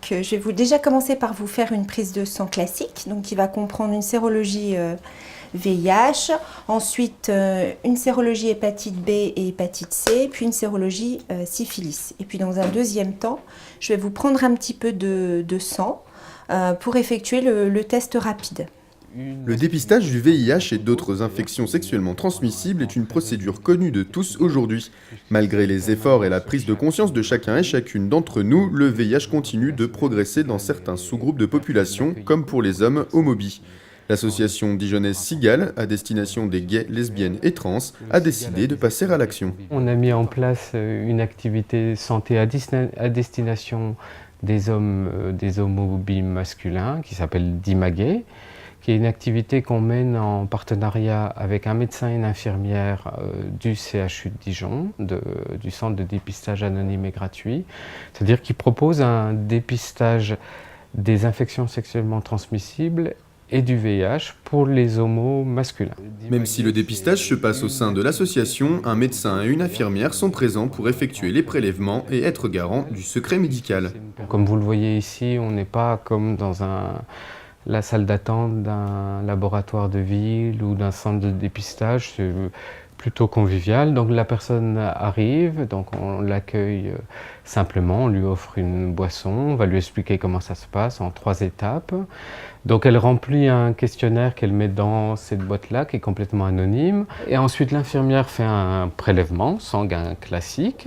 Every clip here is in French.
je vais déjà commencer par vous faire une prise de sang classique, donc qui va comprendre une sérologie VIH, ensuite une sérologie hépatite B et hépatite C, puis une sérologie syphilis. Et puis dans un deuxième temps, je vais vous prendre un petit peu de sang pour effectuer le test rapide. Le dépistage du VIH et d'autres infections sexuellement transmissibles est une procédure connue de tous aujourd'hui. Malgré les efforts et la prise de conscience de chacun et chacune d'entre nous, le VIH continue de progresser dans certains sous-groupes de population, comme pour les hommes homobi. L'association dijonnaise Cigale, à destination des gays, lesbiennes et trans, a décidé de passer à l'action. On a mis en place une activité santé à destination des hommes, des homobi masculins, qui s'appelle Dimagay, qui est une activité qu'on mène en partenariat avec un médecin et une infirmière du CHU de Dijon, du centre de dépistage anonyme et gratuit. C'est-à-dire qu'ils proposent un dépistage des infections sexuellement transmissibles et du VIH pour les homos masculins. Même si le dépistage se passe au sein de l'association, un médecin et une infirmière sont présents pour effectuer les prélèvements et être garants du secret médical. Comme vous le voyez ici, on n'est pas comme dans la salle d'attente d'un laboratoire de ville ou d'un centre de dépistage, c'est plutôt convivial. Donc la personne arrive, donc on l'accueille simplement, on lui offre une boisson, on va lui expliquer comment ça se passe en 3 étapes. Donc elle remplit un questionnaire qu'elle met dans cette boîte-là, qui est complètement anonyme. Et ensuite l'infirmière fait un prélèvement sanguin classique.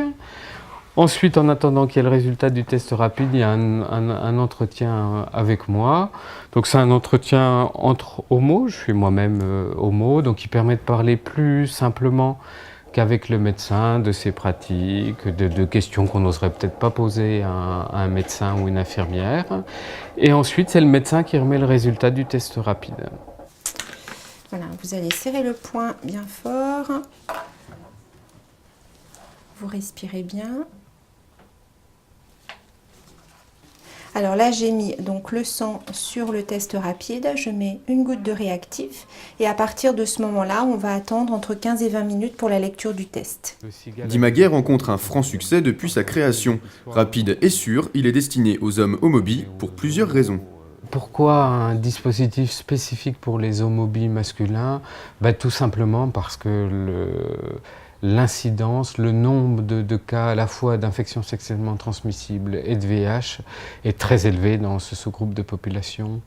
Ensuite, en attendant qu'il y ait le résultat du test rapide, il y a un entretien avec moi. Donc c'est un entretien entre homos, je suis moi-même homo, donc qui permet de parler plus simplement qu'avec le médecin de ses pratiques, de questions qu'on n'oserait peut-être pas poser à un médecin ou une infirmière. Et ensuite, c'est le médecin qui remet le résultat du test rapide. Voilà, vous allez serrer le poing bien fort. Vous respirez bien. Alors là, j'ai mis donc le sang sur le test rapide, je mets une goutte de réactif et à partir de ce moment-là, on va attendre entre 15 et 20 minutes pour la lecture du test. Dimagay rencontre un franc succès depuis sa création. Rapide et sûr, il est destiné aux hommes homobi pour plusieurs raisons. Pourquoi un dispositif spécifique pour les homobi masculins ? Tout simplement parce que l'incidence, le nombre de cas à la fois d'infections sexuellement transmissibles et de VIH est très élevé dans ce sous-groupe de population.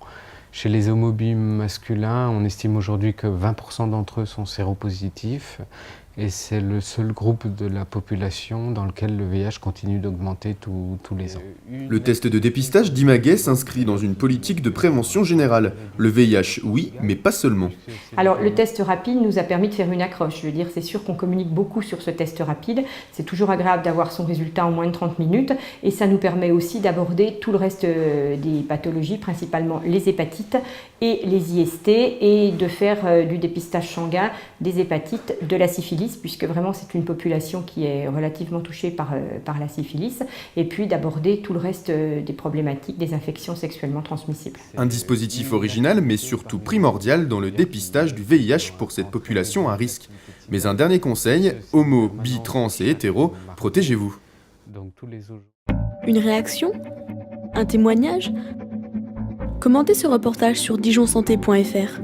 Chez les homobi masculins, on estime aujourd'hui que 20% d'entre eux sont séropositifs et c'est le seul groupe de la population dans lequel le VIH continue d'augmenter tous les ans. Le test de dépistage Dimagay s'inscrit dans une politique de prévention générale. Le VIH, oui, mais pas seulement. Alors le test rapide nous a permis de faire une accroche. Je veux dire, c'est sûr qu'on communique beaucoup sur ce test rapide. C'est toujours agréable d'avoir son résultat en moins de 30 minutes et ça nous permet aussi d'aborder tout le reste des pathologies, principalement les hépatites et les IST et de faire du dépistage sanguin des hépatites, de la syphilis, puisque vraiment c'est une population qui est relativement touchée par la syphilis, et puis d'aborder tout le reste des problématiques des infections sexuellement transmissibles. Un dispositif original, mais surtout primordial dans le dépistage du VIH pour cette population à risque. Mais un dernier conseil, homo, bi, trans et hétéro, protégez-vous. Une réaction ? Un témoignage ? Commentez ce reportage sur dijonsanté.fr.